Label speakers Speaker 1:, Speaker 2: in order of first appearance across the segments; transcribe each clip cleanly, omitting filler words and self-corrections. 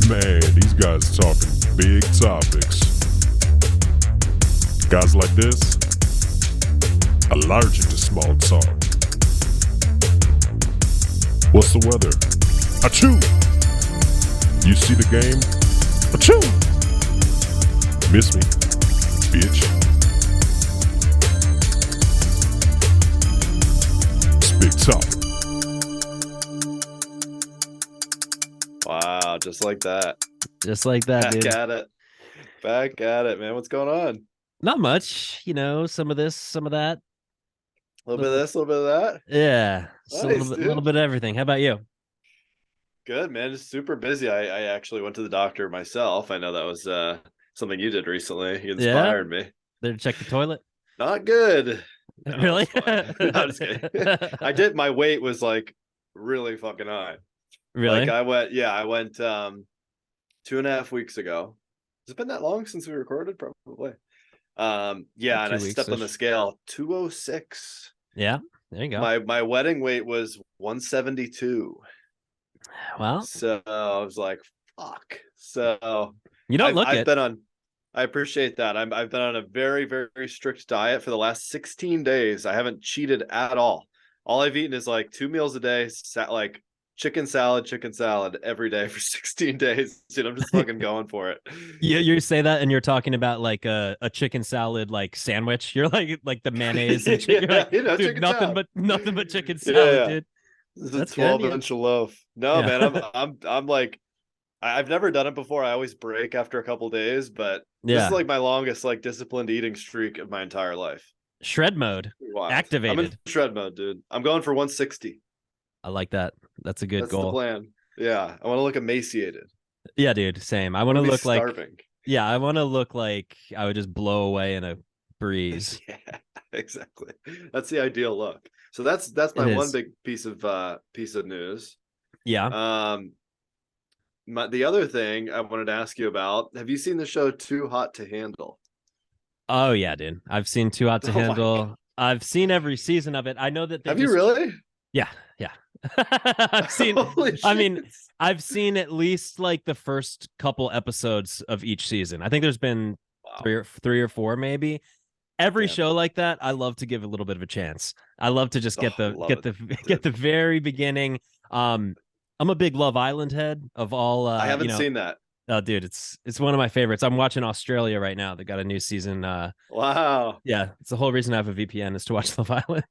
Speaker 1: Man, these guys talking big topics. Guys like this, allergic to small talk. What's the weather? Achoo! You see the game? Achoo! Miss me, bitch. It's big topic.
Speaker 2: Wow, just like that.
Speaker 3: Just like that,
Speaker 2: Back
Speaker 3: dude.
Speaker 2: at it. Back at it, man. What's going on?
Speaker 3: Not much, some of this, some of that.
Speaker 2: A little bit of this, a little bit of that.
Speaker 3: Yeah, just
Speaker 2: Nice,
Speaker 3: a little bit of everything. How about you?
Speaker 2: Good, man. Just super busy. I actually went to the doctor myself. I know that was something you did recently. You inspired me.
Speaker 3: There to check the toilet?
Speaker 2: Not good. No,
Speaker 3: Really?
Speaker 2: No, I'm just kidding. I did. My weight was like really fucking high.
Speaker 3: Really?
Speaker 2: Like I went 2.5 weeks ago. Has it been that long since we recorded? Probably. Yeah, and I stepped on the scale, 206.
Speaker 3: Yeah, there you go.
Speaker 2: My wedding weight was 172.
Speaker 3: Well,
Speaker 2: so I was like, fuck. So
Speaker 3: you don't look it.
Speaker 2: I appreciate that. I've been on a very, very strict diet for the last 16 days. I haven't cheated at all. All I've eaten is like 2 meals a day, like chicken salad every day for 16 days. Dude, I'm just fucking going for it.
Speaker 3: Yeah, you say that and you're talking about like a chicken salad like sandwich. You're like the mayonnaise and chicken.
Speaker 2: Yeah,
Speaker 3: dude, nothing but chicken salad,
Speaker 2: yeah.
Speaker 3: dude.
Speaker 2: That's 12-inch loaf. No,
Speaker 3: Yeah.
Speaker 2: man, I'm like, I've never done it before. I always break after a couple days, but this
Speaker 3: Yeah.
Speaker 2: is like my longest like disciplined eating streak of my entire life.
Speaker 3: Shred mode activated.
Speaker 2: I'm in shred mode, dude. I'm going for 160.
Speaker 3: I like that. That's a good goal.
Speaker 2: That's the plan. Yeah, I want to look emaciated.
Speaker 3: Yeah, dude. Same. I want to look
Speaker 2: starving.
Speaker 3: Yeah, I want to look like I would just blow away in a breeze.
Speaker 2: Yeah, exactly. That's the ideal look. So that's my one big piece of news.
Speaker 3: Yeah.
Speaker 2: The other thing I wanted to ask you about, have you seen the show Too Hot to Handle?
Speaker 3: Oh yeah, dude. I've seen Too Hot to Handle. I've seen every season of it. I know that
Speaker 2: Have you really?
Speaker 3: Yeah. I've seen I've seen at least like the first couple episodes of each season. I think there's been three or four maybe. Every show like that, I love to give a little bit of a chance. I love to just get the very beginning. I'm a big Love Island head of all.
Speaker 2: I haven't seen that.
Speaker 3: Oh, dude, it's one of my favorites. I'm watching Australia right now. They got a new season.
Speaker 2: Wow.
Speaker 3: Yeah, it's the whole reason I have a VPN is to watch Love Island.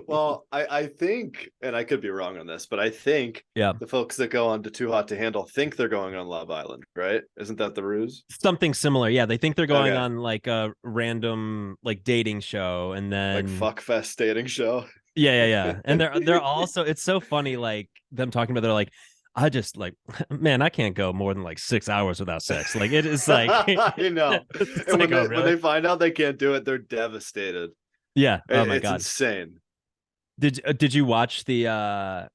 Speaker 2: Well, I think, and I could be wrong on this, but I think the folks that go on to Too Hot to Handle think they're going on Love Island, right? Isn't that the ruse?
Speaker 3: Something similar. Yeah, they think they're going on like a random like dating show, and then
Speaker 2: like fuckfest dating show.
Speaker 3: Yeah. And they're also, it's so funny, like them talking about, they're like, I just like, man, I can't go more than like 6 hours without sex. Like it is like,
Speaker 2: I know. And
Speaker 3: like,
Speaker 2: when they find out they can't do it, they're devastated.
Speaker 3: Yeah. Oh my God.
Speaker 2: It's insane.
Speaker 3: Did you watch the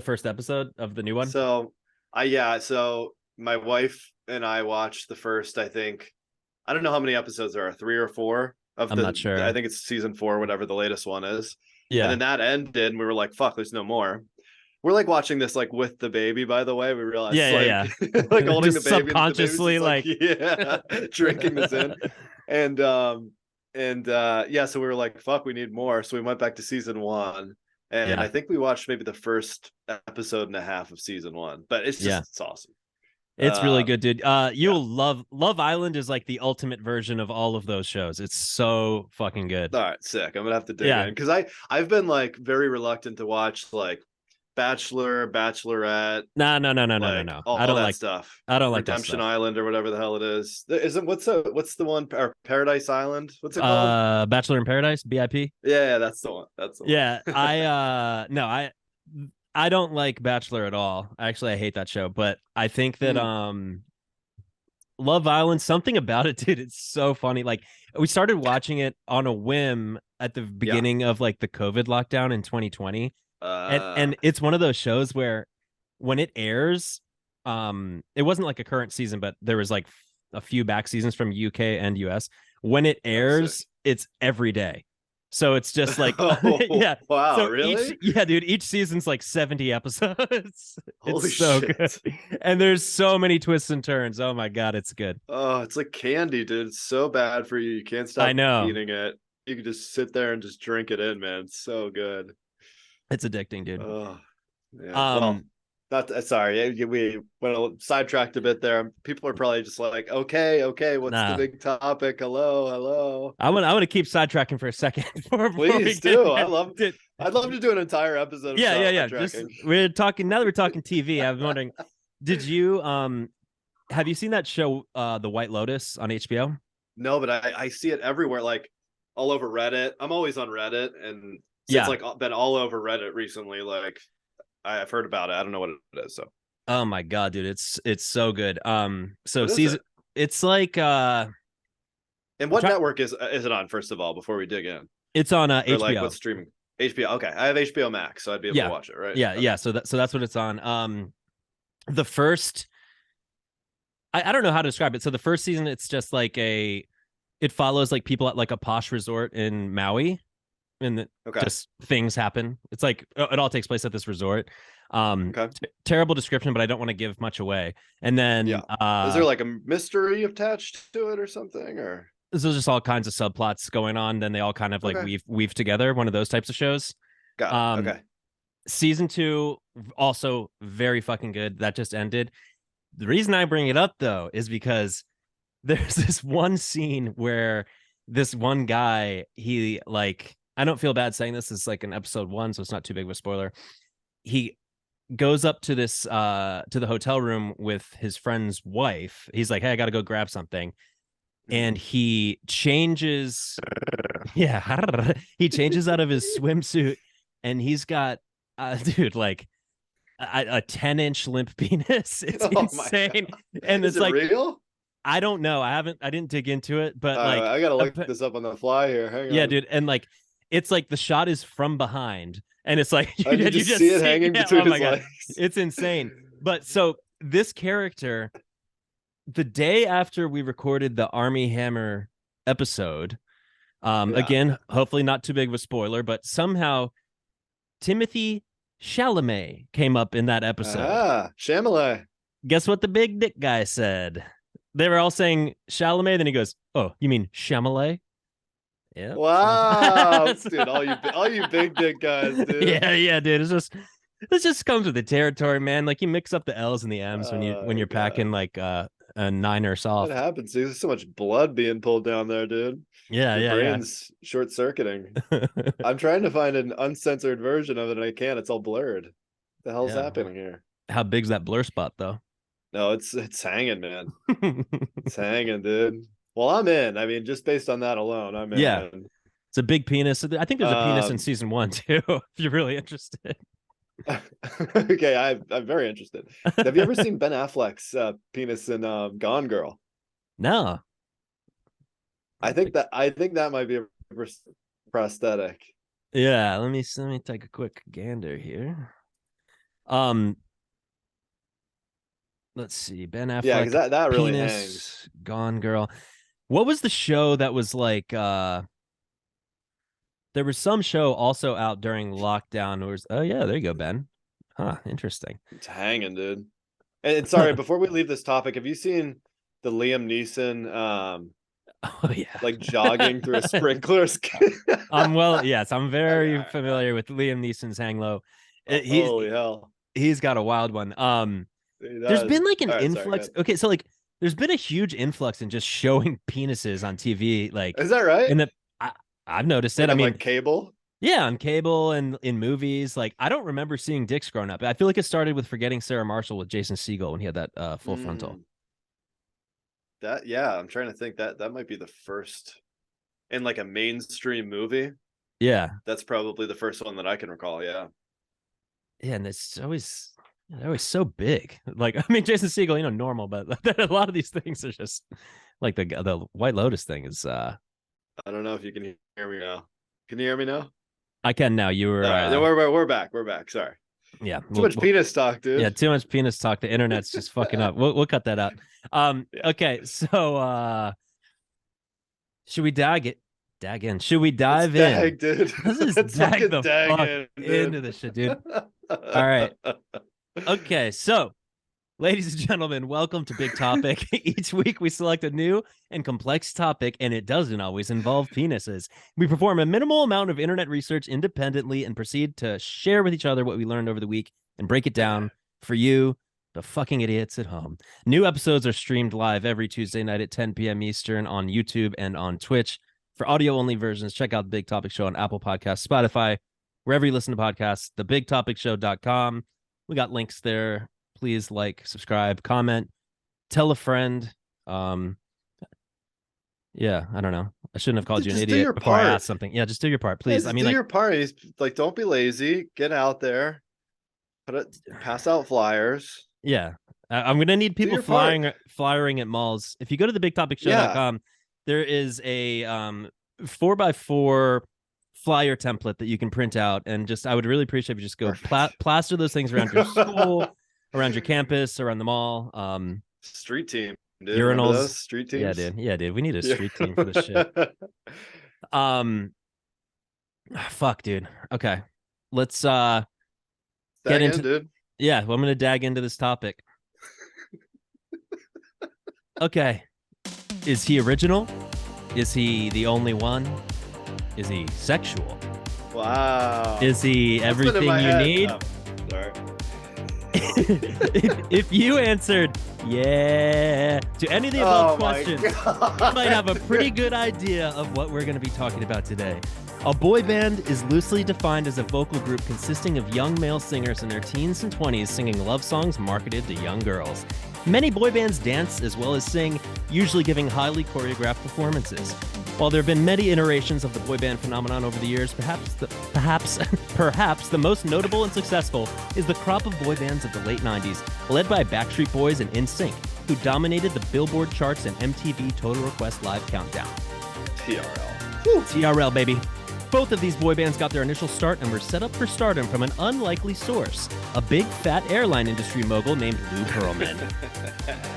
Speaker 3: first episode of the new one?
Speaker 2: So my wife and I watched the first, I think, I don't know how many episodes there are, 3 or 4 of
Speaker 3: I'm not sure.
Speaker 2: I think it's season 4, whatever the latest one is.
Speaker 3: Yeah.
Speaker 2: And then that ended and we were like, fuck, there's no more. We're like watching this like with the baby, by the way. We realized like holding the baby
Speaker 3: subconsciously like
Speaker 2: drinking this in. And so we were like, fuck, we need more. So we went back to season 1. And I think we watched maybe the first episode and a half of season 1. But it's just it's awesome.
Speaker 3: It's really good, dude. You'll Love Island is like the ultimate version of all of those shows. It's so fucking good.
Speaker 2: All right, sick. I'm gonna have to dig in because I've been like very reluctant to watch like Bachelor, Bachelorette.
Speaker 3: No.
Speaker 2: All
Speaker 3: I don't
Speaker 2: that
Speaker 3: like
Speaker 2: stuff.
Speaker 3: I don't like
Speaker 2: Redemption Island or whatever the hell it is. What's the one, or Paradise Island? What's it called?
Speaker 3: Bachelor in Paradise, BIP.
Speaker 2: Yeah, that's the one.
Speaker 3: Yeah, I don't like Bachelor at all. Actually, I hate that show. But I think that Love Island, something about it, dude, it's so funny. Like we started watching it on a whim at the beginning of like the COVID lockdown in 2020. And it's one of those shows where when it airs, it wasn't like a current season, but there was like a few back seasons from UK and US. When it airs, it's every day. So it's just like,
Speaker 2: Oh,
Speaker 3: yeah.
Speaker 2: wow,
Speaker 3: So
Speaker 2: really?
Speaker 3: dude, each season's like 70 episodes.
Speaker 2: Holy
Speaker 3: It's so
Speaker 2: shit.
Speaker 3: good. And there's so many twists and turns. Oh my God, it's good.
Speaker 2: Oh, it's like candy, dude. It's so bad for you. You can't
Speaker 3: I
Speaker 2: stop
Speaker 3: know.
Speaker 2: eating it. You can just sit there and just drink it in, man. It's so good.
Speaker 3: It's addicting, dude.
Speaker 2: Oh, yeah. Well,
Speaker 3: Um,
Speaker 2: not sorry. We went sidetracked a bit there. People are probably just like, okay, what's the
Speaker 3: nah.
Speaker 2: big topic? Hello.
Speaker 3: I want to keep sidetracking for a second before we
Speaker 2: Please
Speaker 3: get
Speaker 2: do.
Speaker 3: there.
Speaker 2: I'd love to do an entire episode of
Speaker 3: Yeah. Just
Speaker 2: sidetracking.
Speaker 3: we're talking now that we're talking TV. I'm wondering, did you have you seen that show The White Lotus on HBO?
Speaker 2: No, but I see it everywhere, like all over Reddit. I'm always on Reddit, and so
Speaker 3: Yeah.
Speaker 2: it's like been all over Reddit recently. Like I've heard about it. I don't know what it is. So
Speaker 3: Oh my God, dude, it's so good. So
Speaker 2: what is
Speaker 3: season
Speaker 2: it?
Speaker 3: it's like
Speaker 2: And what network is it on? First of all, before we dig in,
Speaker 3: it's on
Speaker 2: or
Speaker 3: HBO.
Speaker 2: like what's streaming? HBO. Okay, I have HBO Max, so I'd be able to watch it, right?
Speaker 3: Yeah,
Speaker 2: Okay.
Speaker 3: yeah. So that's what it's on. The first I don't know how to describe it. So the first season, it's just like it follows like people at like a posh resort in Maui, and just things happen. It's like it all takes place at this resort. Terrible description, but I don't want to give much away. And then
Speaker 2: is there like a mystery attached to it or something, or
Speaker 3: there's just all kinds of subplots going on, then they all kind of like weave together, one of those types of shows.
Speaker 2: Got it. Okay.
Speaker 3: Season 2 also very fucking good. That just ended. The reason I bring it up though is because there's this one scene where this one guy, he like, I don't feel bad saying this, it's like in episode 1, so it's not too big of a spoiler. He goes up to this to the hotel room with his friend's wife. He's like, hey, I gotta go grab something. And he changes he changes out of his swimsuit, and he's got dude, like a 10-inch limp penis. It's insane. And
Speaker 2: is
Speaker 3: it's like
Speaker 2: real?
Speaker 3: I don't know. I didn't dig into it, but like
Speaker 2: I gotta look this up on the fly here. Hang on.
Speaker 3: Dude, and like it's like the shot is from behind, and it's like
Speaker 2: you just see it hanging between his legs.
Speaker 3: It's insane. But so this character, the day after we recorded the Army Hammer episode, again, hopefully not too big of a spoiler, but somehow Timothy Chalamet came up in that episode.
Speaker 2: Chalamet.
Speaker 3: Guess what the big dick guy said? They were all saying Chalamet, then he goes, "Oh, you mean Chalamet?" Yeah.
Speaker 2: Wow, dude, all you big dick guys, dude.
Speaker 3: Yeah, dude. It just comes with the territory, man. Like you mix up the L's and the M's when you're packing like a niner soft.
Speaker 2: What happens? There's so much blood being pulled down there, dude.
Speaker 3: Your
Speaker 2: brain's short circuiting. I'm trying to find an uncensored version of it, and I can't. It's all blurred. What the hell's happening here?
Speaker 3: How big's that blur spot, though?
Speaker 2: No, it's hanging, man. It's hanging, dude. Well, I'm in. I mean, just based on that alone, I'm in.
Speaker 3: Yeah, it's a big penis. I think there's a penis in season 1 too. If you're really interested.
Speaker 2: Okay, I'm very interested. Have you ever seen Ben Affleck's penis in Gone Girl?
Speaker 3: No.
Speaker 2: I think that might be a prosthetic.
Speaker 3: Yeah, let me take a quick gander here. Let's see, Ben Affleck.
Speaker 2: Yeah, because that really
Speaker 3: penis,
Speaker 2: hangs.
Speaker 3: Gone Girl. What was the show that was like? There was some show also out during lockdown. Where oh yeah, there you go, Ben. Huh, interesting.
Speaker 2: It's hanging, dude. And sorry, before we leave this topic, have you seen the Liam Neeson?
Speaker 3: Oh yeah,
Speaker 2: like jogging through a sprinkler.
Speaker 3: Yes, I'm very familiar with Liam Neeson's Hang Low.
Speaker 2: Holy hell,
Speaker 3: he's got a wild one. There's been like an influx. Okay, so like there's been a huge influx in just showing penises on TV. Like,
Speaker 2: is that right?
Speaker 3: I've noticed it.
Speaker 2: I mean, like cable.
Speaker 3: Yeah, on cable and in movies. Like, I don't remember seeing dicks growing up. I feel like it started with Forgetting Sarah Marshall with Jason Segel when he had that full frontal.
Speaker 2: I'm trying to think that might be the first in like a mainstream movie.
Speaker 3: Yeah,
Speaker 2: that's probably the first one that I can recall. Yeah,
Speaker 3: and it's always so big. Like, I mean, Jason Segel, normal, but a lot of these things are just like the White Lotus thing is. I
Speaker 2: don't know if you can hear me now. Can you hear me now?
Speaker 3: I can now. You were.
Speaker 2: We're back. We're back. Sorry.
Speaker 3: Yeah.
Speaker 2: Too much penis talk, dude.
Speaker 3: Yeah, too much penis talk. The internet's just fucking up. We'll cut that out. Okay, so should we Dag in. Should we dive in?
Speaker 2: Dag, dude.
Speaker 3: Let's just dag the fuck into this shit, dude. All right. Okay, so ladies and gentlemen, welcome to Big Topic. Each week we select a new and complex topic, and it doesn't always involve penises. We perform a minimal amount of internet research independently and proceed to share with each other what we learned over the week and break it down for you, the fucking idiots at home. New episodes are streamed live every Tuesday night at 10 p.m. Eastern on YouTube and on Twitch. For audio-only versions, check out the Big Topic Show on Apple Podcasts, Spotify, wherever you listen to podcasts, thebigtopicshow.com. We got links there. Please like, subscribe, comment, tell a friend. Yeah, I don't know. I shouldn't have called you an idiot before I asked something. Yeah, just do your part, please.
Speaker 2: Yeah, do your part. Like, don't be lazy. Get out there. Pass out flyers.
Speaker 3: Yeah, I'm gonna need people flyering at malls. If you go to thebigtopicshow.com, there is a 4x4 flyer template that you can print out, and I would really appreciate if you just go plaster those things around your school, around your campus, around the mall.
Speaker 2: Street team, dude.
Speaker 3: Urinals,
Speaker 2: street teams.
Speaker 3: Yeah, dude. We need a street team for this shit. Fuck, dude. Okay, let's get into,
Speaker 2: dude.
Speaker 3: Yeah, well, I'm gonna dag into this topic. Okay, is he original? Is he the only one? Is he sexual?
Speaker 2: Wow.
Speaker 3: Is he everything you need?
Speaker 2: Oh, sorry.
Speaker 3: if you answered yeah to any of the above questions, you might have a pretty good idea of what we're going to be talking about today. A boy band is loosely defined as a vocal group consisting of young male singers in their teens and 20s singing love songs marketed to young girls. Many boy bands dance as well as sing, usually giving highly choreographed performances. While there have been many iterations of the boy band phenomenon over the years, perhaps the most notable and successful is the crop of boy bands of the late 90s, led by Backstreet Boys and NSYNC, who dominated the Billboard charts and MTV Total Request Live Countdown.
Speaker 2: TRL.
Speaker 3: Woo. TRL, baby. Both of these boy bands got their initial start and were set up for stardom from an unlikely source, a big fat airline industry mogul named Lou Pearlman.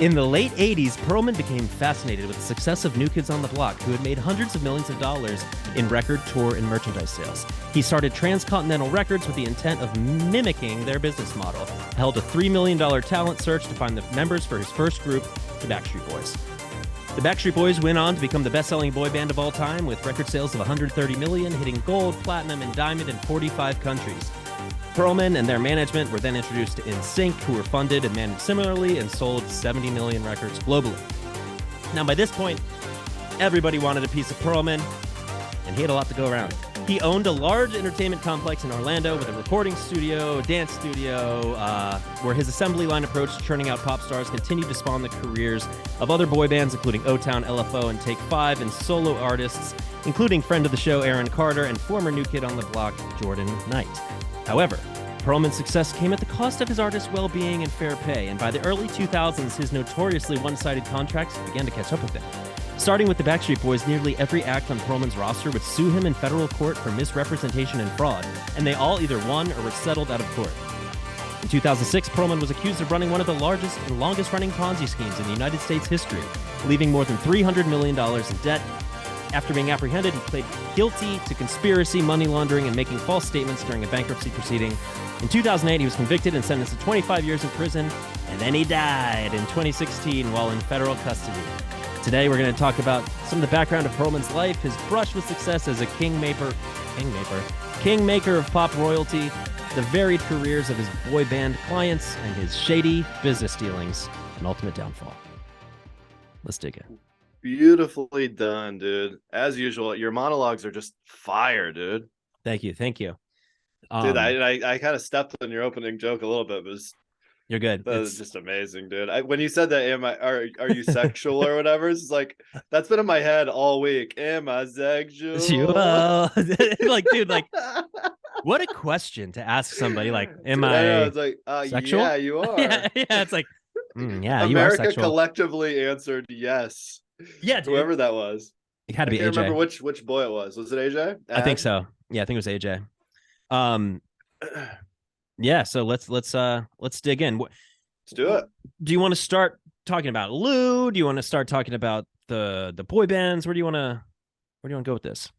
Speaker 3: In the late 80s, Pearlman became fascinated with the success of New Kids on the Block, who had made hundreds of millions of dollars in record, tour, and merchandise sales. He started Transcontinental Records with the intent of mimicking their business model, held a $3 million talent search to find the members for his first group, the Backstreet Boys. The Backstreet Boys went on to become the best-selling boy band of all time, with record sales of 130 million, hitting gold, platinum, and diamond in 45 countries. Pearlman and their management were then introduced to NSYNC, who were funded and managed similarly and sold 70 million records globally. Now, by this point, everybody wanted a piece of Pearlman, and he had a lot to go around. He owned a large entertainment complex in Orlando with a recording studio, dance studio, where his assembly line approach to churning out pop stars continued to spawn the careers of other boy bands, including O-Town, LFO, and Take 5, and solo artists, including friend of the show Aaron Carter and former New Kid on the Block Jordan Knight. However, Pearlman's success came at the cost of his artists' well-being and fair pay, and by the early 2000s, his notoriously one-sided contracts began to catch up with him. Starting with the Backstreet Boys, nearly every act on Pearlman's roster would sue him in federal court for misrepresentation and fraud, and they all either won or were settled out of court. In 2006, Pearlman was accused of running one of the largest and longest-running Ponzi schemes in the United States history, leaving more than $300 million in debt. After being apprehended, he pled guilty to conspiracy, money laundering, and making false statements during a bankruptcy proceeding. In 2008, he was convicted and sentenced to 25 years in prison, and then he died in 2016 while in federal custody. Today, we're going to talk about some of the background of Pearlman's life, his brush with success as a kingmaker of pop royalty, the varied careers of his boy band clients, and his shady business dealings and ultimate downfall. Let's dig in.
Speaker 2: Beautifully done, dude. As usual, your monologues are just fire, dude.
Speaker 3: Thank you.
Speaker 2: Dude, I kind of stepped on your opening joke a little bit, but
Speaker 3: you're good.
Speaker 2: That was just amazing, dude. When you said that, are you sexual or whatever? It's like, that's been in my head all week. Am I sexual?
Speaker 3: Like, dude, like, what a question to ask somebody. Like, am I know,
Speaker 2: it's like,
Speaker 3: sexual?
Speaker 2: Yeah, you are.
Speaker 3: yeah, it's like, yeah,
Speaker 2: America
Speaker 3: you are sexual.
Speaker 2: Collectively answered yes.
Speaker 3: Yeah, dude.
Speaker 2: Whoever that was.
Speaker 3: It had to be AJ.
Speaker 2: I can't remember which boy it was. Was it AJ?
Speaker 3: I think so. Yeah, I think it was AJ. Yeah, so let's dig in.
Speaker 2: Let's do it.
Speaker 3: Do you want to start talking about Lou? Do you want to start talking about the boy bands? Where do you want to Where do you want to go with this?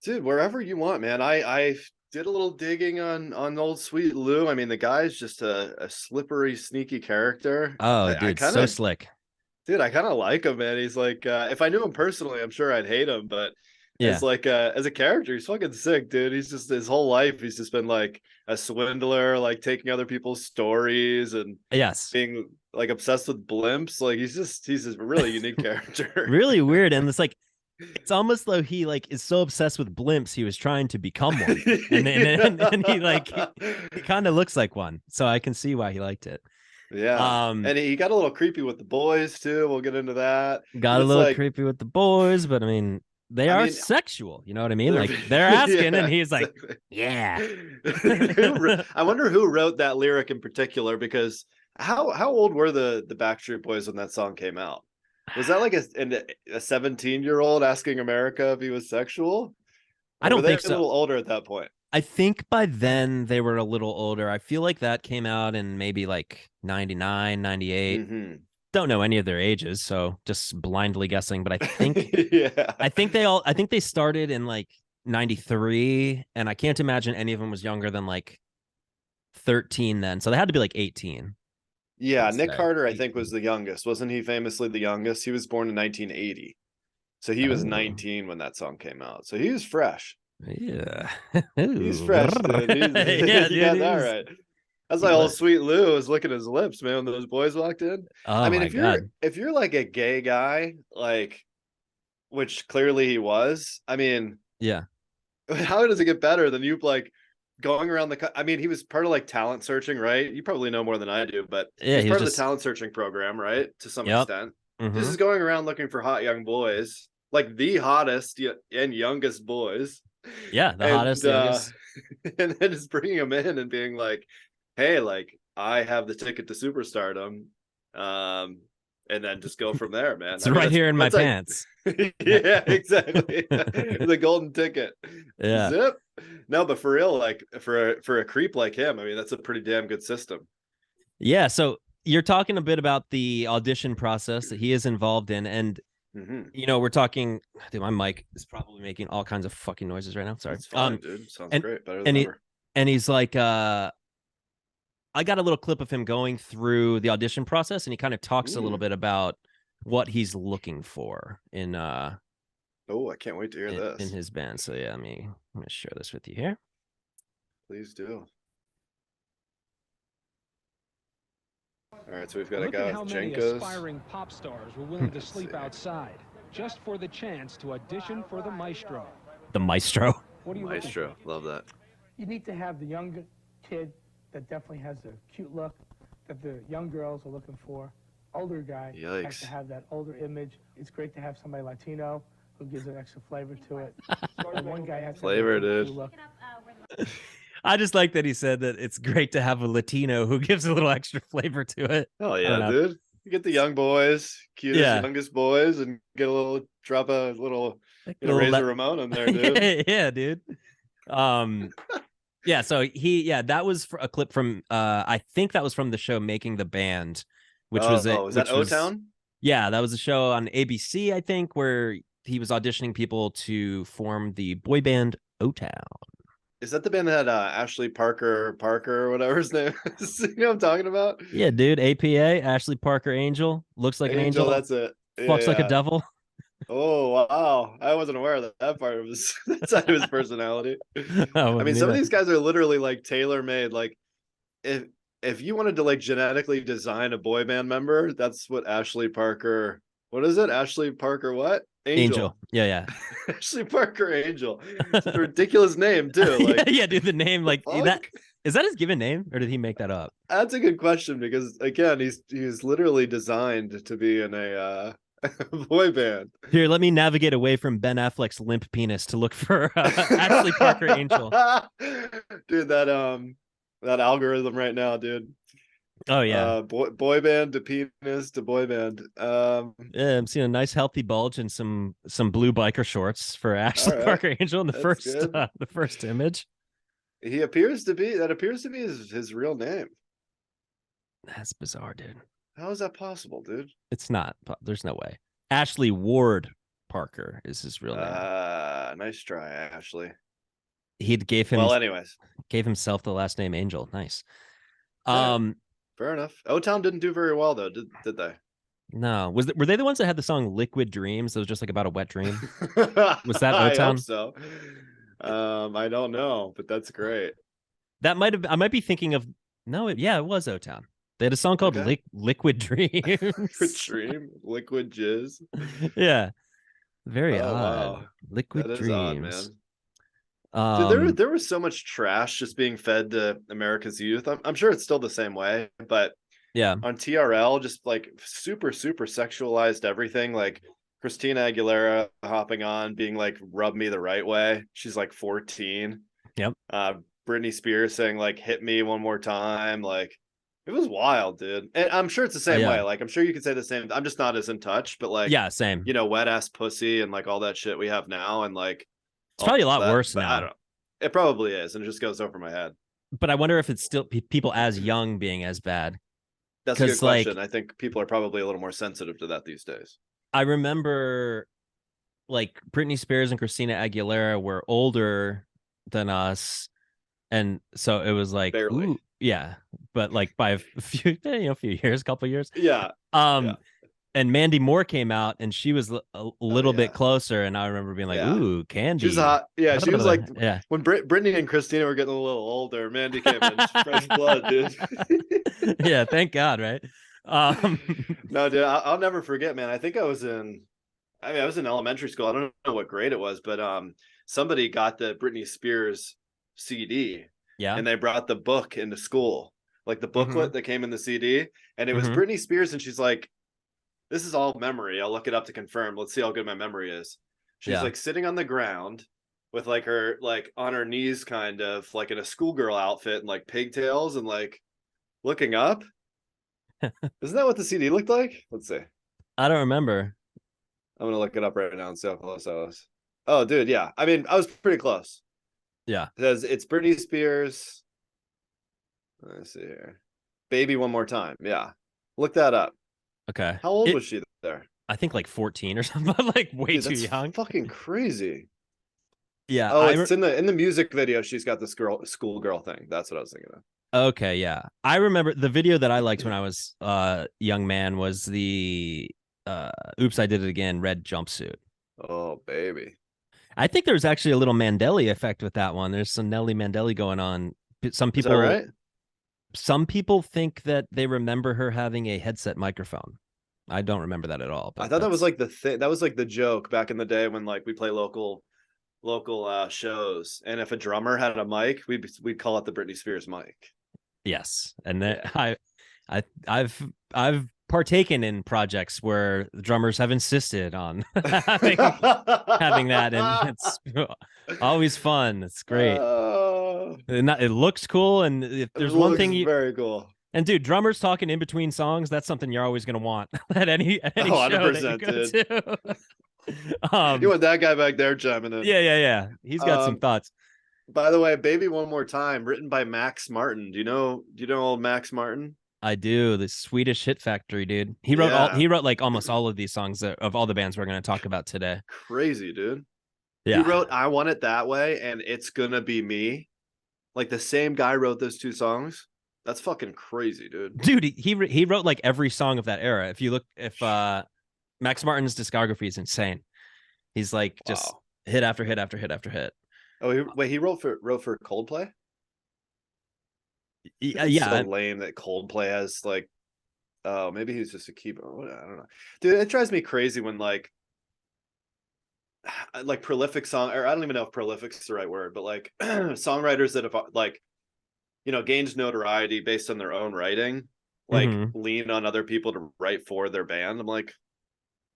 Speaker 2: Dude, wherever you want, man. I did a little digging on old sweet Lou. I mean, the guy's just a slippery, sneaky character.
Speaker 3: Oh,
Speaker 2: I
Speaker 3: dude,
Speaker 2: kind
Speaker 3: so
Speaker 2: of,
Speaker 3: slick.
Speaker 2: dude, I kind of like him, man. He's like, if I knew him personally, I'm sure I'd hate him, but
Speaker 3: Yeah.
Speaker 2: as a character, he's fucking sick, dude. He's just his whole life, he's just been like a swindler, like taking other people's stories and
Speaker 3: Yes.
Speaker 2: being like obsessed with blimps. Like he's a really unique character.
Speaker 3: Really weird. And it's like, it's almost though he like is so obsessed with blimps, he was trying to become one. And he like he kind of looks like one. So I can see why he liked it.
Speaker 2: Yeah. And he got a little creepy with the boys too. We'll get into that.
Speaker 3: Got a little creepy with the boys, but I mean, they are sexual, you know what I mean? Like they're asking, and he's like,
Speaker 2: exactly.
Speaker 3: yeah.
Speaker 2: I wonder who wrote that lyric in particular, because how old were the Backstreet Boys when that song came out? Was that like a 17-year-old asking America if he was sexual?
Speaker 3: I don't think so.
Speaker 2: A little older at that point.
Speaker 3: I think by then they were a little older. I feel like that came out in maybe like 99, 98.
Speaker 2: Mm-hmm.
Speaker 3: Don't know any of their ages, so just blindly guessing. But I think
Speaker 2: yeah.
Speaker 3: I think they started in like 93, and I can't imagine any of them was younger than like 13 then. So they had to be like 18.
Speaker 2: Yeah, Nick Carter, I think, was the youngest. Wasn't he famously the youngest? He was born in 1980. So he was 19 when that song came out. So he was fresh.
Speaker 3: Yeah.
Speaker 2: He's fresh, dude.
Speaker 3: Yeah,
Speaker 2: you got that right. That's like old sweet Lou was licking his lips, man, when those boys walked in.
Speaker 3: Oh,
Speaker 2: I mean,
Speaker 3: God.
Speaker 2: if you're like a gay guy, like, which clearly he was, I mean,
Speaker 3: yeah.
Speaker 2: How does it get better than you like going around I mean, he was part of like talent searching, right? You probably know more than I do, but
Speaker 3: yeah,
Speaker 2: he's part of the talent searching program, right? To some extent.
Speaker 3: Mm-hmm.
Speaker 2: This is going around looking for hot young boys, like the hottest and youngest boys.
Speaker 3: Yeah, the hottest, youngest.
Speaker 2: And then just bringing them in and being like, hey, like, I have the ticket to superstardom. And then just go from there, man.
Speaker 3: It's right here in my pants.
Speaker 2: Yeah, exactly. The golden ticket.
Speaker 3: Yeah.
Speaker 2: Zip. No, but for real, like for a creep like him, I mean, that's a pretty damn good system.
Speaker 3: Yeah. So you're talking a bit about the audition process that he is involved in, and you know, we're talking. Dude, my mic is probably making all kinds of fucking noises right now. Sorry.
Speaker 2: It's fine, dude. Sounds great. Better than ever.
Speaker 3: And he's like, I got a little clip of him going through the audition process, and he kind of talks a little bit about what he's looking for in
Speaker 2: oh, I can't wait to hear this
Speaker 3: in his band. So yeah, I'm gonna share this with you here.
Speaker 2: Please do. All right, so we've got a guy with Jenkos.
Speaker 4: Aspiring pop stars were willing to sleep outside just for the chance to audition for the Maestro.
Speaker 3: The Maestro.
Speaker 4: What do you
Speaker 2: Maestro? Love that.
Speaker 5: You need to have the younger kid that definitely has a cute look that the young girls are looking for. Older guy has to have that older image. It's great to have somebody Latino who gives an extra flavor to it. And one guy has
Speaker 2: flavor, dude.
Speaker 3: I just like that he said that it's great to have a Latino who gives a little extra flavor to it.
Speaker 2: Oh yeah, dude. You get the young boys, cutest youngest boys, and get a little drop a little Razor Ramon in there, dude.
Speaker 3: Yeah, dude. Yeah, so that was a clip from I think that was from the show Making the Band, which was
Speaker 2: that O-Town?
Speaker 3: Yeah, that was a show on ABC, I think, where he was auditioning people to form the boy band O-Town.
Speaker 2: Is that the band that had Ashley Parker or whatever his name is? You know what I'm talking about?
Speaker 3: Yeah, dude. APA, Ashley Parker Angel. Looks like an angel.
Speaker 2: That's it.
Speaker 3: Fucks like a devil.
Speaker 2: Oh, wow. I wasn't aware of that part of his side of his personality.
Speaker 3: Oh,
Speaker 2: I mean, some of these guys are literally like tailor-made. Like, if you wanted to like genetically design a boy band member, that's what Ashley Parker. What is it? Ashley Parker what? Angel.
Speaker 3: Yeah.
Speaker 2: Ashley Parker Angel. It's a ridiculous name too. Like,
Speaker 3: yeah, dude. The name, like that. Is that his given name, or did he make that up?
Speaker 2: That's a good question, because again, he's literally designed to be in a boy band.
Speaker 3: Here, let me navigate away from Ben Affleck's limp penis to look for Ashley Parker Angel.
Speaker 2: Dude, that algorithm right now, dude.
Speaker 3: Oh yeah,
Speaker 2: boy band to penis to boy band.
Speaker 3: Yeah, I'm seeing a nice healthy bulge and some blue biker shorts for Ashley Parker Angel in the first image.
Speaker 2: He appears to be his real name.
Speaker 3: That's bizarre, dude.
Speaker 2: How is that possible, dude?
Speaker 3: It's not. There's no way. Ashley Ward Parker is his real name.
Speaker 2: Nice try, Ashley.
Speaker 3: He gave him.
Speaker 2: Well, anyways,
Speaker 3: gave himself the last name Angel. Nice.
Speaker 2: Okay. Fair enough. O-Town didn't do very well though, did they?
Speaker 3: No. Were they the ones that had the song Liquid Dreams? That was just like about a wet dream. Was that
Speaker 2: I
Speaker 3: O-Town?
Speaker 2: hope so. I don't know, but that's great.
Speaker 3: That might have. I might be thinking of. No, it was O-Town. They had a song called Liquid Dreams.
Speaker 2: Liquid Dream, Liquid Jizz.
Speaker 3: Yeah. Very odd.
Speaker 2: Wow.
Speaker 3: Liquid
Speaker 2: That is
Speaker 3: Dreams.
Speaker 2: Odd, man. Dude, there was so much trash just being fed to America's youth. I'm sure it's still the same way, but
Speaker 3: yeah,
Speaker 2: on TRL, just like super sexualized everything. Like Christina Aguilera hopping on, being like, "Rub me the right way." She's like 14.
Speaker 3: Yep.
Speaker 2: Britney Spears saying like, "Hit me one more time." Like, it was wild, dude. And I'm sure it's the same way. Like, I'm sure you could say the same. I'm just not as in touch, but like,
Speaker 3: yeah, same.
Speaker 2: You know, wet ass pussy and like all that shit we have now, and like.
Speaker 3: It's probably a lot worse now.
Speaker 2: I don't know. It probably is, and it just goes over my head.
Speaker 3: But I wonder if it's still people as young being as bad.
Speaker 2: That's a good question. I think people are probably a little more sensitive to that these days.
Speaker 3: I remember, like, Britney Spears and Christina Aguilera were older than us, and so it was like,
Speaker 2: barely,
Speaker 3: ooh, yeah, but like by a few, couple years,
Speaker 2: yeah.
Speaker 3: And Mandy Moore came out, and she was a little bit closer, and I remember being like, "Ooh, Candy."
Speaker 2: She was hot. Yeah, she was like, when Britney and Christina were getting a little older, Mandy came in, fresh blood, dude.
Speaker 3: Yeah, thank God, right?
Speaker 2: No, dude, I'll never forget, man. I think I was in elementary school. I don't know what grade it was, but somebody got the Britney Spears CD, and they brought the book into school, like the booklet that came in the CD, and it was Britney Spears, and she's like, this is all memory. I'll look it up to confirm. Let's see how good my memory is. She's like sitting on the ground with like her, like on her knees, kind of like in a schoolgirl outfit and like pigtails and like looking up. Isn't that what the CD looked like? Let's see.
Speaker 3: I don't remember.
Speaker 2: I'm going to look it up right now and see how close I was. Oh, dude. Yeah. I mean, I was pretty close.
Speaker 3: Yeah.
Speaker 2: It says it's Britney Spears. Let's see here. Baby One More Time. Yeah. Look that up.
Speaker 3: Okay.
Speaker 2: How old was she there?
Speaker 3: I think like 14 or something, like way too young.
Speaker 2: Fucking crazy.
Speaker 3: Yeah.
Speaker 2: Oh, it's in the music video. She's got this schoolgirl thing. That's what I was thinking of.
Speaker 3: Okay, yeah. I remember the video that I liked when I was young man was the Oops, I Did It Again red jumpsuit.
Speaker 2: Oh, baby.
Speaker 3: I think there's actually a little Mandela effect with that one. There's some Nelly Mandela going on. Some people,
Speaker 2: is that right?
Speaker 3: Some people think that they remember her having a headset microphone. I don't remember that at all. But
Speaker 2: I thought that was like the thing. That was like the joke back in the day when like we play local shows, and if a drummer had a mic, we'd call it the Britney Spears mic.
Speaker 3: Yes, and I've partaken in projects where the drummers have insisted on having that, and it's always fun. It's great. It looks cool, and if there's one thing
Speaker 2: very cool.
Speaker 3: And dude, drummers talking in between songs, that's something you're always gonna want at any show
Speaker 2: 100%,
Speaker 3: that you go to.
Speaker 2: You want that guy back there chiming in.
Speaker 3: Yeah. He's got some thoughts.
Speaker 2: By the way, Baby One More Time, written by Max Martin. Do you know old Max Martin?
Speaker 3: I do. The Swedish Hit Factory, dude. He wrote like almost all of these songs of all the bands we're going to talk about today.
Speaker 2: Crazy, dude.
Speaker 3: Yeah.
Speaker 2: He wrote I Want It That Way and It's Gonna Be Me. Like the same guy wrote those two songs. That's fucking crazy, dude.
Speaker 3: Dude, he wrote like every song of that era. If you look, Max Martin's discography is insane. He's like just hit after hit after hit after hit.
Speaker 2: Oh, he wrote for Coldplay?
Speaker 3: Yeah.
Speaker 2: So lame that Coldplay has like, oh, maybe he's just a keyboard. I don't know, dude. It drives me crazy when like prolific song, or I don't even know if prolific's the right word, but like songwriters that have like, you know, gained notoriety based on their own writing, like lean on other people to write for their band. I'm like,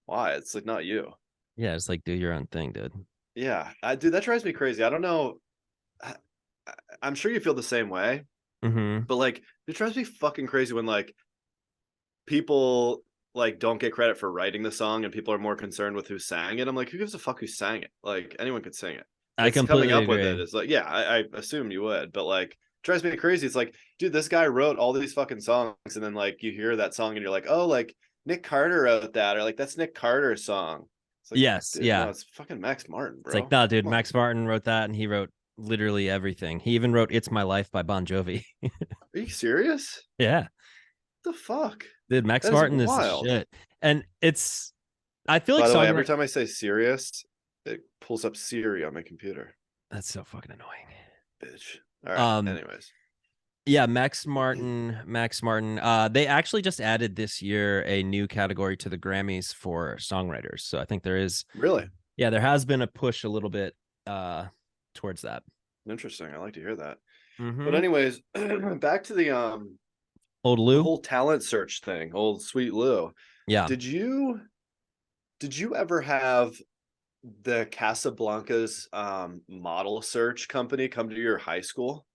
Speaker 2: why? It's like not you.
Speaker 3: Yeah, it's like do your own thing, dude.
Speaker 2: Yeah, dude, that drives me crazy. I don't know. I'm sure you feel the same way, but like it drives me fucking crazy when like people like don't get credit for writing the song and people are more concerned with who sang it. I'm like, who gives a fuck who sang it? Like anyone could sing it.
Speaker 3: I completely
Speaker 2: coming up
Speaker 3: agree.
Speaker 2: with it is like, yeah, I assume you would, but like it drives me crazy. It's like, dude, this guy wrote all these fucking songs, and then like you hear that song and you're like, oh, like Nick Carter wrote that, or like that's Nick Carter's song. It's like,
Speaker 3: yes,
Speaker 2: dude,
Speaker 3: yeah.
Speaker 2: no, it's fucking Max Martin, bro.
Speaker 3: It's like, nah, dude,
Speaker 2: Come on.
Speaker 3: Max Martin wrote that, and he wrote literally everything. He even wrote "It's My Life" by Bon Jovi.
Speaker 2: Are you serious?
Speaker 3: Yeah,
Speaker 2: What the fuck?
Speaker 3: dude, Max
Speaker 2: That is
Speaker 3: Martin is the
Speaker 2: wild.
Speaker 3: shit. And it's, I feel like
Speaker 2: By the way,
Speaker 3: songwriting.
Speaker 2: every time I say serious, it pulls up Siri on my computer.
Speaker 3: That's so fucking annoying.
Speaker 2: Bitch. All right.
Speaker 3: Um,
Speaker 2: Anyways.
Speaker 3: yeah, Max Martin. They actually just added this year a new category to the Grammys for songwriters. So I think there is,
Speaker 2: Really?
Speaker 3: yeah, there has been a push a little bit towards that.
Speaker 2: Interesting. I like to hear that.
Speaker 3: Mhm.
Speaker 2: But anyways, back to the
Speaker 3: Old
Speaker 2: the
Speaker 3: Lou.
Speaker 2: whole talent search thing, old sweet Lou.
Speaker 3: Yeah.
Speaker 2: Did you ever have the Casablanca's model search company come to your high school?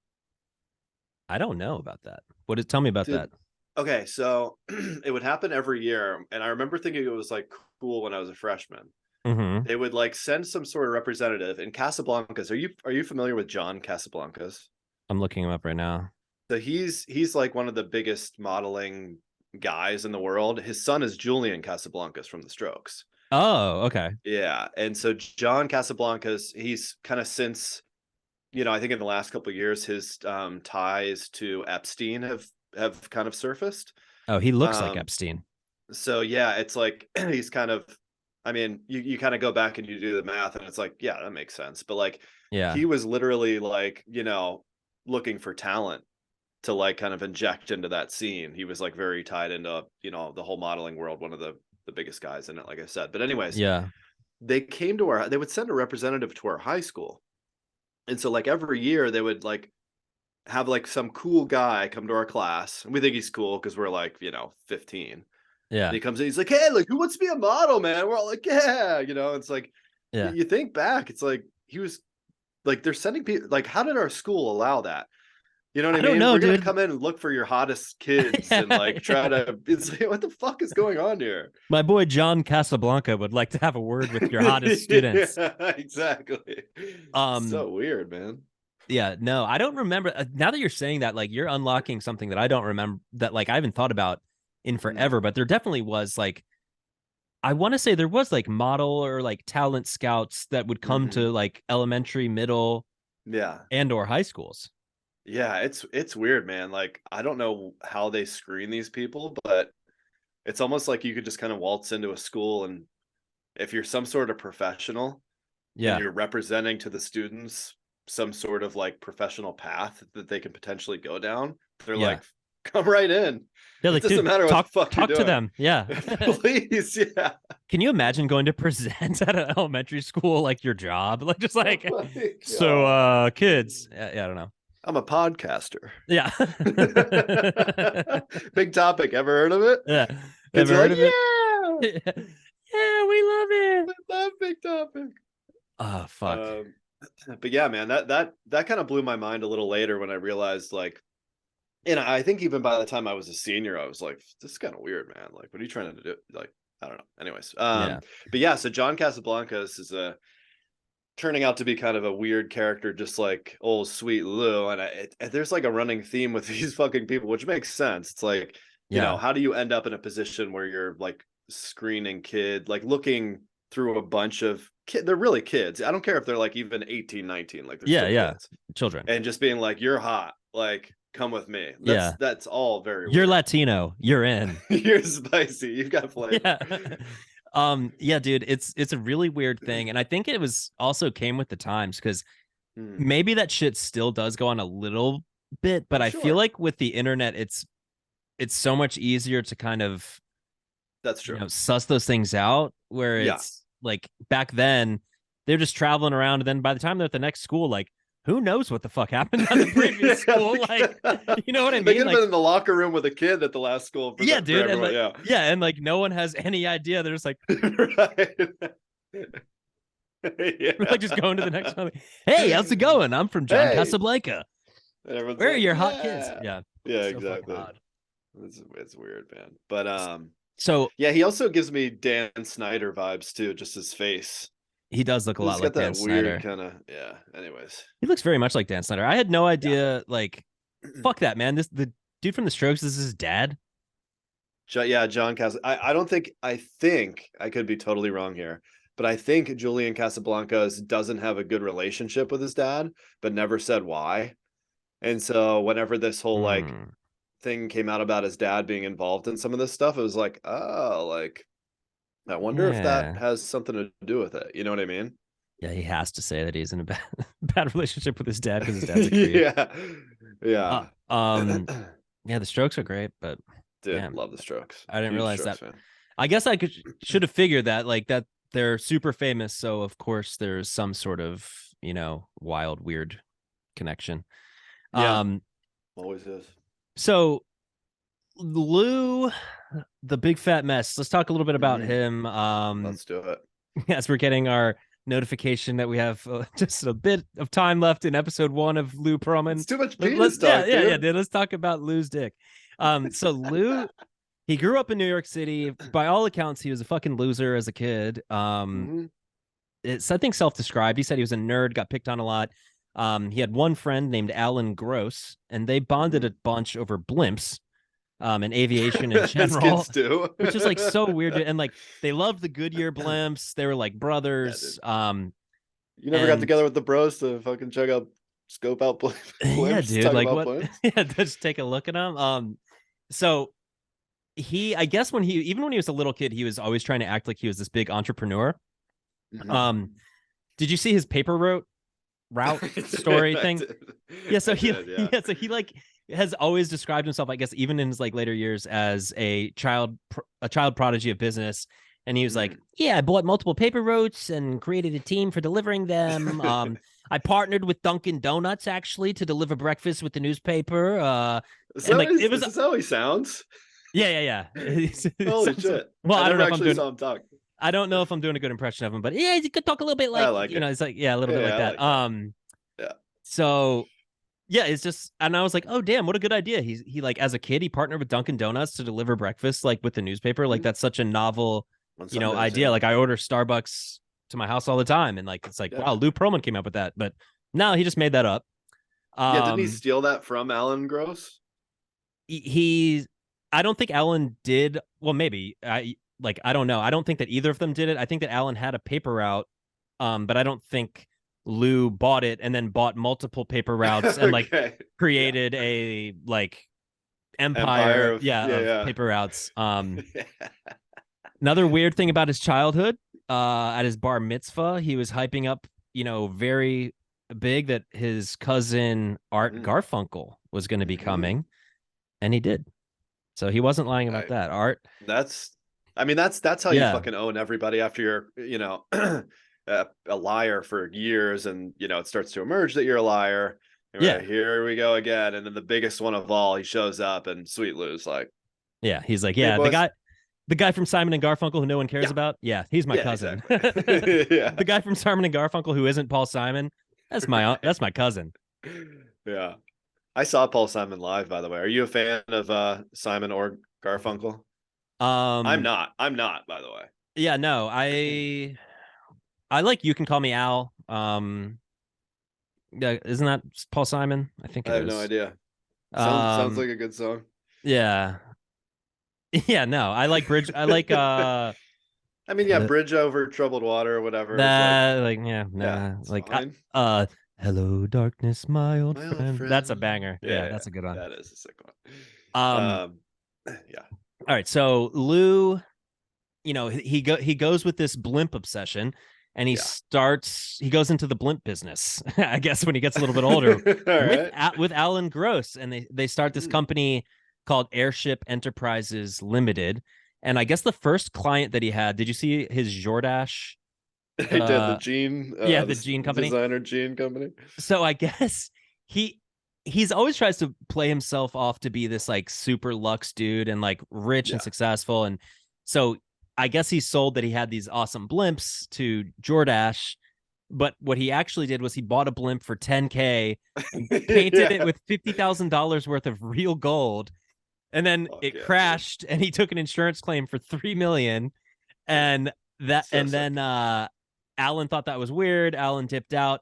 Speaker 3: I don't know about that. Tell me about that.
Speaker 2: Okay, so it would happen every year, and I remember thinking it was like cool when I was a freshman.
Speaker 3: Mm-hmm.
Speaker 2: They would like send some sort of representative in Casablanca's. Are you familiar with John Casablancas?
Speaker 3: I'm looking him up right now.
Speaker 2: So he's like one of the biggest modeling guys in the world. His son is Julian Casablancas from The Strokes.
Speaker 3: Oh, okay.
Speaker 2: Yeah, and so John Casablancas, he's kind of since, I think in the last couple of years, his ties to Epstein have kind of surfaced.
Speaker 3: Oh, he looks like Epstein.
Speaker 2: So yeah, it's like he's kind of, I mean, you kind of go back and you do the math, and it's like, yeah, that makes sense. But like,
Speaker 3: yeah,
Speaker 2: he was literally like, looking for talent to like kind of inject into that scene. He was like very tied into, the whole modeling world, one of the biggest guys in it, like I said. But anyways,
Speaker 3: yeah,
Speaker 2: they would send a representative to our high school. And so like every year they would like have like some cool guy come to our class, and we think he's cool because we're like, 15.
Speaker 3: yeah.
Speaker 2: And he comes in, he's like, hey, like, who wants to be a model, man? We're all like, yeah, it's like,
Speaker 3: yeah.
Speaker 2: You think back, it's like he was like, they're sending people, like, how did our school allow that? You know what I mean?
Speaker 3: Don't know,
Speaker 2: we're gonna
Speaker 3: dude.
Speaker 2: come in and look for your hottest kids and like try to. It's like, what the fuck is going on here?
Speaker 3: My boy John Casablanca would like to have a word with your hottest students.
Speaker 2: Yeah, exactly. So weird, man.
Speaker 3: Yeah, no, I don't remember. Now that you're saying that, like, you're unlocking something that I don't remember, that like I haven't thought about in forever. But there definitely was like, I want to say there was like model or like talent scouts that would come to like elementary, middle, and or high schools.
Speaker 2: Yeah, it's weird, man. Like, I don't know how they screen these people, but it's almost like you could just kind of waltz into a school, and if you're some sort of professional, and you're representing to the students some sort of like professional path that they can potentially go down, they're like, come right in.
Speaker 3: Yeah, like,
Speaker 2: it doesn't matter what the fuck
Speaker 3: talk
Speaker 2: you're
Speaker 3: to
Speaker 2: doing.
Speaker 3: them. Yeah.
Speaker 2: Please, yeah.
Speaker 3: Can you imagine going to present at an elementary school, like your job? Like, just like, so kids. Yeah, I don't know.
Speaker 2: I'm a podcaster.
Speaker 3: Yeah.
Speaker 2: Big Topic. Ever heard of it?
Speaker 3: Yeah.
Speaker 2: Ever heard of it?
Speaker 3: Yeah, we love it.
Speaker 2: I love Big Topic.
Speaker 3: Oh, fuck.
Speaker 2: But yeah, man, that kind of blew my mind a little later when I realized, like, and I think even by the time I was a senior, I was like, this is kind of weird, man. Like, what are you trying to do? Like, I don't know. Anyways, but yeah, so John Casablancas is turning out to be kind of a weird character, just like old sweet Lou. And there's like a running theme with these fucking people, which makes sense. It's like, how do you end up in a position where you're like screening like looking through a bunch of kids? They're really kids. I don't care if they're like even 18, 19, like they're still kids.
Speaker 3: Children.
Speaker 2: And just being like, you're hot, like, come with me. That's all very
Speaker 3: You're
Speaker 2: weird.
Speaker 3: Latino, you're in.
Speaker 2: You're spicy, you've got flavor.
Speaker 3: Yeah, dude, it's a really weird thing, and I think it was also came with the times, because maybe that shit still does go on a little bit, but I feel like with the internet, it's so much easier to kind of,
Speaker 2: that's true,
Speaker 3: suss those things out, where it's like back then they're just traveling around, and then by the time they're at the next school, like, who knows what the fuck happened at the previous school? Like, you know what I mean?
Speaker 2: They could have
Speaker 3: like,
Speaker 2: been in the locker room with a kid at the last school.
Speaker 3: Dude. And like, and like no one has any idea. They're just like, like just going to the next one. Hey, how's it going? I'm from John Casablanca. Where are your hot kids? Yeah,
Speaker 2: exactly. It's weird, man. But
Speaker 3: so
Speaker 2: yeah, he also gives me Dan Snyder vibes too. Just his face.
Speaker 3: He does look a lot like Dan Snyder.
Speaker 2: Kind of, anyways,
Speaker 3: he looks very much like Dan Snyder. I had no idea. Like, fuck that, man. The dude from The Strokes is his dad.
Speaker 2: John Cass. I think I could be totally wrong here, but I think Julian Casablancas doesn't have a good relationship with his dad, but never said why. And so whenever this whole like thing came out about his dad being involved in some of this stuff, it was like, oh, like I wonder if that has something to do with it. You know what I mean?
Speaker 3: Yeah, he has to say that he's in a bad relationship with his dad because his dad's a creep.
Speaker 2: Yeah.
Speaker 3: Yeah, the Strokes are great, but
Speaker 2: dude, love the Strokes.
Speaker 3: I didn't realize that. Fan. I guess I should have figured that, like, that they're super famous, so of course there's some sort of, you know, wild, weird connection.
Speaker 2: Yeah, always is.
Speaker 3: So Lou, the big fat mess. Let's talk a little bit about him.
Speaker 2: Let's do it.
Speaker 3: As we're getting our notification that we have just a bit of time left in episode 1 of Lou Pearlman.
Speaker 2: It's too much penis talk,
Speaker 3: dude. Yeah, let's talk about Lou's dick. So Lou, he grew up in New York City. By all accounts, he was a fucking loser as a kid. It's, I think, self-described. He said he was a nerd, got picked on a lot. He had one friend named Alan Gross, and they bonded a bunch over blimps. And aviation in general, which is like so weird. And like they loved the Goodyear blimps. They were like brothers.
Speaker 2: You never got together with the bros to fucking scope out blimps.
Speaker 3: Yeah, dude. Like what? Yeah, just take a look at them. So I guess when he was a little kid, he was always trying to act like he was this big entrepreneur. Did you see his paper route story thing? Yeah. So he like has always described himself, I guess, even in his like later years, as a child prodigy of business. And he was like, yeah, I bought multiple paper routes and created a team for delivering them. I partnered with Dunkin' Donuts actually to deliver breakfast with the newspaper.
Speaker 2: Is this how he sounds?
Speaker 3: Yeah.
Speaker 2: Holy shit.
Speaker 3: Well, I don't know if I'm doing.
Speaker 2: Saw him talk.
Speaker 3: I don't know if I'm doing a good impression of him, but yeah, he could talk a little bit like, you know, it's like, yeah, a little bit like that.
Speaker 2: Yeah.
Speaker 3: So yeah, it's just, and I was like, oh damn, what a good idea. He like, as a kid, he partnered with Dunkin' Donuts to deliver breakfast like with the newspaper. Like that's such a novel, you know, idea. Like I order Starbucks to my house all the time, and like it's like, wow, Lou Pearlman came up with that. But no, he just made that up.
Speaker 2: Didn't he steal that from Alan Gross?
Speaker 3: I don't think Alan did. Well, maybe I don't know. I don't think that either of them did it. I think that Alan had a paper route, but I don't think Lou bought it and then bought multiple paper routes and like created a like empire of paper routes. Another weird thing about his childhood, at his bar mitzvah, he was hyping up, you know, very big that his cousin Art Garfunkel was going to be coming, and he did. So he wasn't lying about that. Art. That's
Speaker 2: how you fucking own everybody after you're, you know, a liar for years, and you know it starts to emerge that you're a liar. And here we go again, and then the biggest one of all, he shows up, and Sweet Lou's like,
Speaker 3: he's like, the guy from Simon and Garfunkel who no one cares about. Yeah, he's my cousin. Exactly. The guy from Simon and Garfunkel who isn't Paul Simon, that's my cousin.
Speaker 2: Yeah, I saw Paul Simon live, by the way. Are you a fan of Simon or Garfunkel? I'm not, by the way.
Speaker 3: Yeah, no, I like You Can Call Me Al. Isn't that Paul Simon? I think it is.
Speaker 2: I have no idea. Sounds like a good song.
Speaker 3: Yeah. Yeah, no. I like Bridge. I like
Speaker 2: I mean, Bridge Over Troubled Water or whatever.
Speaker 3: Hello Darkness, my old friend. That's a banger. Yeah, that's a good one.
Speaker 2: That is a sick one.
Speaker 3: Yeah. All right, so Lou, you know, he goes with this blimp obsession, and he goes into the blimp business, I guess, when he gets a little bit older with Alan Gross, and they start this company called Airship Enterprises Limited. And I guess the first client that he had, did you see his Jordache?
Speaker 2: He did the jean.
Speaker 3: The jean company.
Speaker 2: Designer jean company.
Speaker 3: So I guess he's always tries to play himself off to be this like super luxe dude and like rich and successful. And so I guess he sold that he had these awesome blimps to Jordache, but what he actually did was he bought a blimp for $10K and painted it with $50,000 worth of real gold. And then it crashed, and he took an insurance claim for $3 million. And then Alan thought that was weird. Alan tipped out.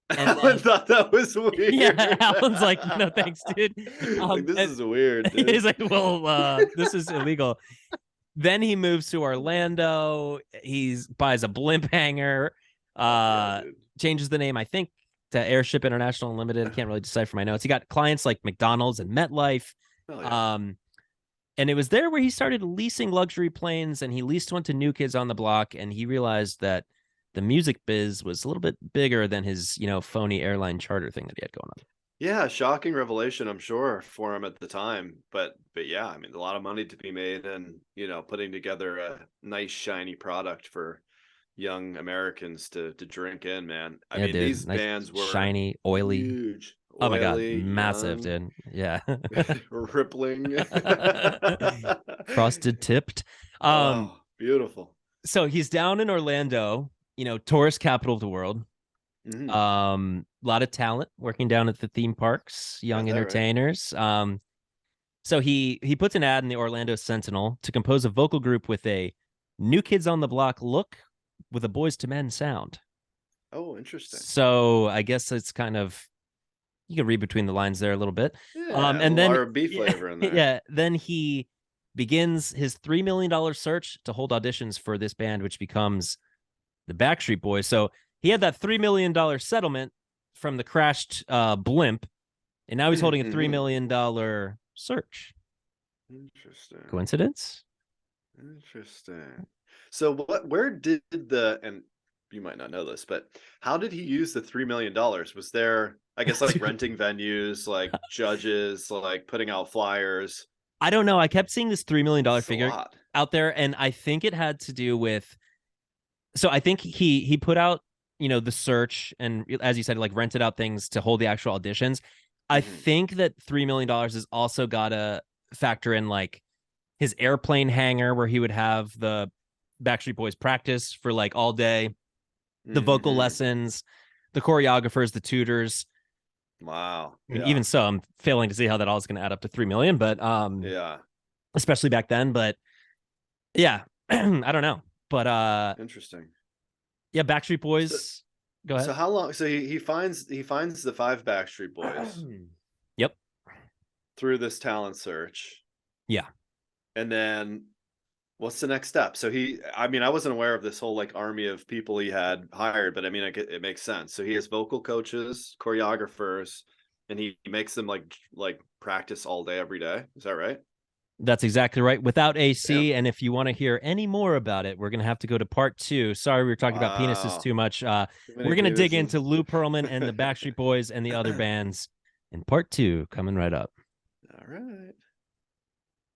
Speaker 3: And
Speaker 2: Alan thought that was weird.
Speaker 3: Yeah, Alan's like, no thanks, dude.
Speaker 2: This is weird, dude.
Speaker 3: He's like, well, this is illegal. Then he moves to Orlando. He buys a blimp hangar, changes the name, I think, to Airship International Unlimited. I can't really decipher my notes. He got clients like McDonald's and MetLife. And it was there where he started leasing luxury planes, and he leased one to New Kids on the Block, and he realized that the music biz was a little bit bigger than his, phony airline charter thing that he had going on.
Speaker 2: Yeah, shocking revelation, I'm sure, for him at the time. But yeah, I mean, a lot of money to be made, and putting together a nice shiny product for young Americans to drink in, man. I mean, dude, these bands were
Speaker 3: shiny, oily,
Speaker 2: huge.
Speaker 3: Oh my god, massive, young. Dude. Yeah.
Speaker 2: Rippling.
Speaker 3: Frosted tipped.
Speaker 2: Beautiful.
Speaker 3: So he's down in Orlando, tourist capital of the world.
Speaker 2: Mm-hmm.
Speaker 3: A lot of talent working down at the theme parks, young entertainers. Right? So he puts an ad in the Orlando Sentinel to compose a vocal group with a New Kids on the Block look with a Boys to Men sound.
Speaker 2: Oh, interesting.
Speaker 3: So I guess it's kind of, you can read between the lines there a little bit.
Speaker 2: Yeah, and then R&B flavor in there.
Speaker 3: Yeah, then he begins his $3 million search to hold auditions for this band, which becomes the Backstreet Boys. So he had that $3 million settlement from the crashed blimp, and now he's holding a $3 million search.
Speaker 2: Interesting.
Speaker 3: Coincidence?
Speaker 2: Interesting. So where did and you might not know this, but how did he use the $3 million? Was there, I guess, like renting venues, like judges, like putting out flyers?
Speaker 3: I don't know. I kept seeing this $3 million figure out there, and I think it had to do with, so I think he put out, the search, and as you said, like rented out things to hold the actual auditions. I think that $3 million has also got to factor in like his airplane hangar where he would have the Backstreet Boys practice for like all day, the vocal lessons, the choreographers, the tutors.
Speaker 2: Wow.
Speaker 3: Yeah. Even so, I'm failing to see how that all is going to add up to 3 million, but especially back then. But yeah, I don't know. But
Speaker 2: interesting.
Speaker 3: Yeah, Backstreet Boys. Go ahead.
Speaker 2: So how long? So he finds the 5 Backstreet Boys.
Speaker 3: Yep.
Speaker 2: Through this talent search.
Speaker 3: Yeah.
Speaker 2: And then what's the next step? So I wasn't aware of this whole like army of people he had hired, but I mean, it makes sense. So he has vocal coaches, choreographers, and he makes them like practice all day, every day. Is that right?
Speaker 3: That's exactly right. Without AC. Yeah. And if you want to hear any more about it, we're going to have to go to part 2. Sorry, we were talking about penises too much. We're going to dig into Lou Pearlman and the Backstreet Boys and the other bands in part 2, coming right up.
Speaker 2: All right.